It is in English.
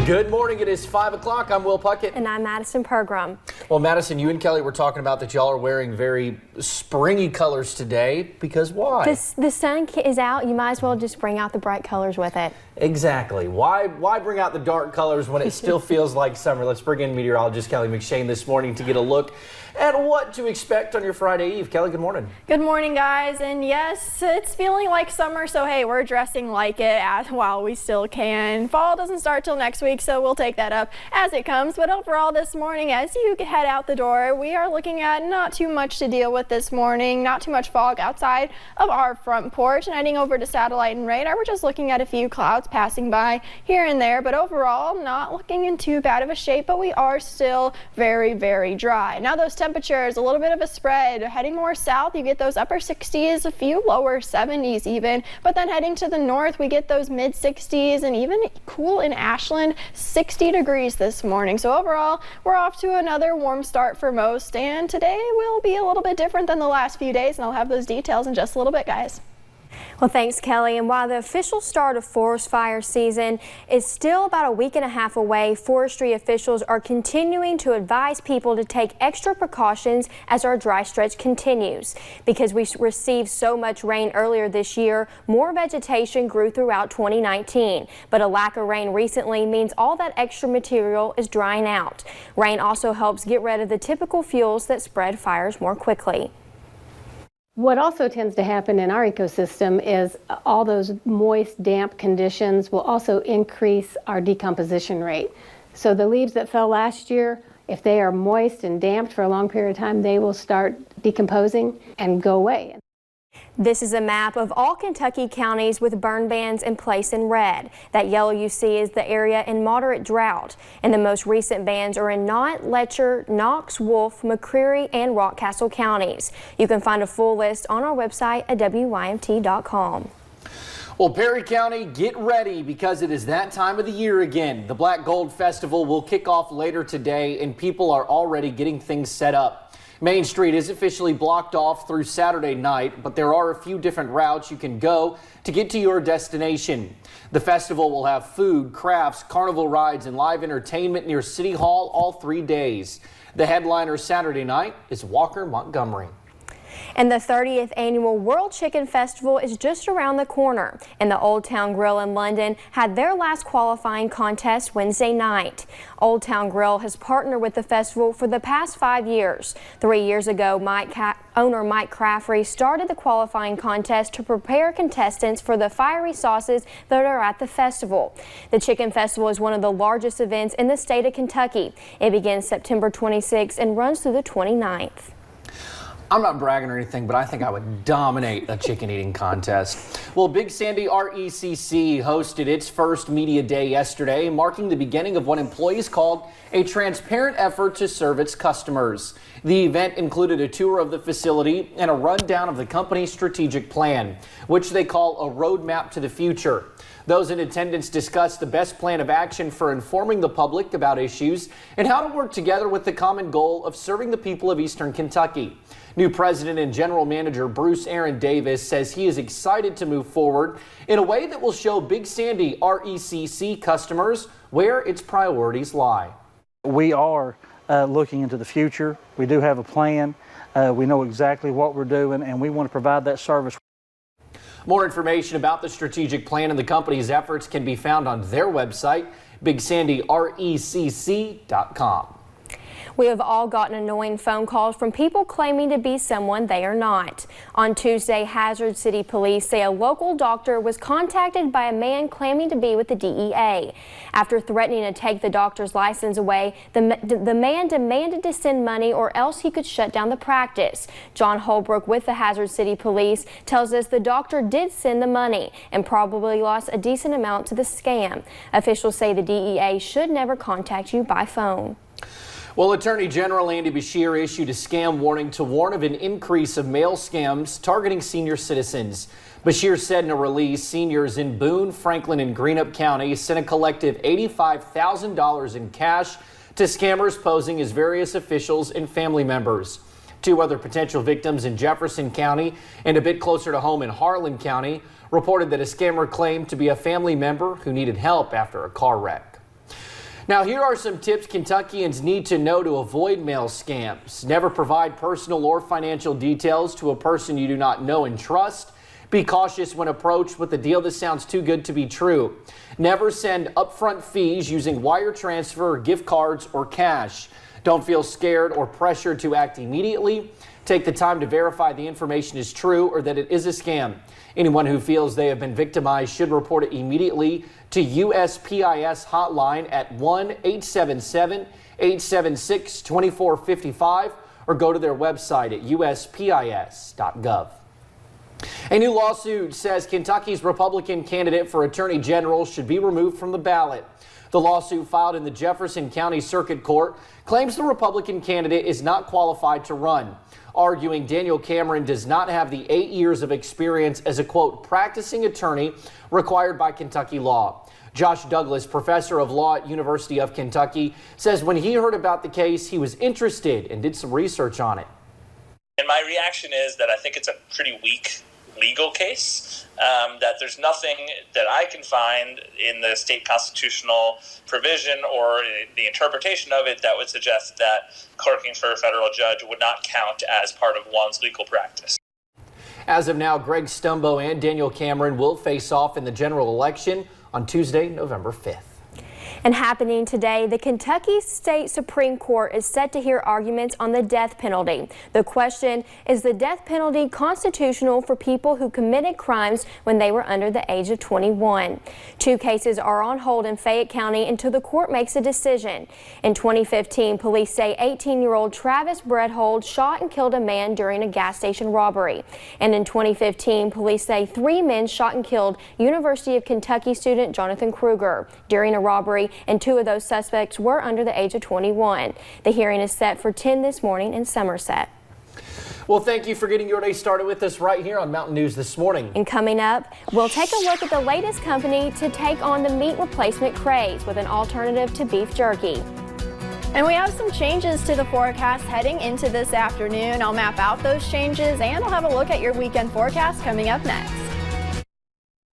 Good morning. It is 5 o'clock. I'm Will Puckett. And I'm Madison Pergram. Well, Madison, you and Kelly were talking about that y'all are wearing very springy colors today. Because why? The sun is out. You might as well just bring out the bright colors with it. Exactly. Why bring out the dark colors when it still feels like summer? Let's bring in meteorologist Kelly McShane this morning to get a look at what to expect on your Friday Eve. Kelly, good morning. Good morning, guys. And yes, it's feeling like summer, so hey, we're dressing like it while we still can. Fall doesn't start till next week, so we'll take that up as it comes. But overall this morning, as you head out the door, we are looking at not too much to deal with this morning, not too much fog outside of our front porch. And heading over to satellite and radar, we're just looking at a few clouds passing by here and there, but overall not looking in too bad of a shape, but we are still very, very dry. Now those temperatures, a little bit of a spread. Heading more south, you get those upper 60s, a few lower 70s even, but then heading to the north, we get those mid 60s and even cool in Ashland, 60 degrees this morning. So overall, we're off to another warm start for most, and today will be a little bit different than the last few days, and I'll have those details in just a little bit, guys. Well, thanks, Kelly. And while the official start of forest fire season is still about a week and a half away, forestry officials are continuing to advise people to take extra precautions as our dry stretch continues. Because we received so much rain earlier this year, more vegetation grew throughout 2019. But a lack of rain recently means all that extra material is drying out. Rain also helps get rid of the typical fuels that spread fires more quickly. What also tends to happen in our ecosystem is all those moist, damp conditions will also increase our decomposition rate. So the leaves that fell last year, if they are moist and damped for a long period of time, they will start decomposing and go away. This is a map of all Kentucky counties with burn bans in place in red. That yellow you see is the area in moderate drought. And the most recent bans are in Knott, Letcher, Knox, Wolf, McCreary, and Rockcastle counties. You can find a full list on our website at WYMT.com. Well, Perry County, get ready because it is that time of the year again. The Black Gold Festival will kick off later today, and people are already getting things set up. Main Street is officially blocked off through Saturday night, but there are a few different routes you can go to get to your destination. The festival will have food, crafts, carnival rides, and live entertainment near City Hall all 3 days. The headliner Saturday night is Walker Montgomery. And the 30th annual World Chicken Festival is just around the corner. And the Old Town Grill in London had their last qualifying contest Wednesday night. Old Town Grill has partnered with the festival for the past 5 years. 3 years ago, owner Mike Craffrey started the qualifying contest to prepare contestants for the fiery sauces that are at the festival. The Chicken Festival is one of the largest events in the state of Kentucky. It begins September 26th and runs through the 29th. I'm not bragging or anything, but I think I would dominate a chicken eating contest. Well, Big Sandy RECC hosted its first media day yesterday, marking the beginning of what employees called a transparent effort to serve its customers. The event included a tour of the facility and a rundown of the company's strategic plan, which they call a roadmap to the future. Those in attendance discussed the best plan of action for informing the public about issues and how to work together with the common goal of serving the people of Eastern Kentucky. New President and General Manager Bruce Aaron Davis says he is excited to move forward in a way that will show Big Sandy RECC customers where its priorities lie. We are looking into the future. We do have a plan. We know exactly what we're doing, and we want to provide that service. More information about the strategic plan and the company's efforts can be found on their website, BigSandyRECC.com. We have all gotten annoying phone calls from people claiming to be someone they are not. On Tuesday, Hazard City Police say a local doctor was contacted by a man claiming to be with the DEA. After threatening to take the doctor's license away, the man demanded to send money or else he could shut down the practice. John Holbrook with the Hazard City Police tells us the doctor did send the money and probably lost a decent amount to the scam. Officials say the DEA should never contact you by phone. Well, Attorney General Andy Beshear issued a scam warning to warn of an increase of mail scams targeting senior citizens. Beshear said in a release, seniors in Boone, Franklin, and Greenup County sent a collective $85,000 in cash to scammers posing as various officials and family members. 2 other potential victims in Jefferson County and a bit closer to home in Harlan County reported that a scammer claimed to be a family member who needed help after a car wreck. Now, here are some tips Kentuckians need to know to avoid mail scams. Never provide personal or financial details to a person you do not know and trust. Be cautious when approached with a deal that sounds too good to be true. Never send upfront fees using wire transfer, gift cards, or cash. Don't feel scared or pressured to act immediately. Take the time to verify the information is true or that it is a scam. Anyone who feels they have been victimized should report it immediately to USPIS hotline at 1-877-876-2455 or go to their website at uspis.gov. A new lawsuit says Kentucky's Republican candidate for Attorney General should be removed from the ballot. The lawsuit filed in the Jefferson County Circuit Court claims the Republican candidate is not qualified to run, arguing Daniel Cameron does not have the 8 years of experience as a, quote, practicing attorney required by Kentucky law. Josh Douglas, professor of law at University of Kentucky, says when he heard about the case, he was interested and did some research on it. And my reaction is that I think it's a pretty weak legal case, that there's nothing that I can find in the state constitutional provision or the interpretation of it that would suggest that clerking for a federal judge would not count as part of one's legal practice. As of now, Greg Stumbo and Daniel Cameron will face off in the general election on Tuesday, November 5th. And happening today, the Kentucky State Supreme Court is set to hear arguments on the death penalty. The question is the death penalty constitutional for people who committed crimes when they were under the age of 21? 2 cases are on hold in Fayette County until the court makes a decision. In 2015, police say 18-year-old Travis Bredhold shot and killed a man during a gas station robbery. And in 2015, police say 3 men shot and killed University of Kentucky student Jonathan Kruger during a robbery, and 2 of those suspects were under the age of 21. The hearing is set for 10 this morning in Somerset. Well, thank you for getting your day started with us right here on Mountain News This Morning. And coming up, we'll take a look at the latest company to take on the meat replacement craze with an alternative to beef jerky. And we have some changes to the forecast heading into this afternoon. I'll map out those changes and I'll have a look at your weekend forecast coming up next.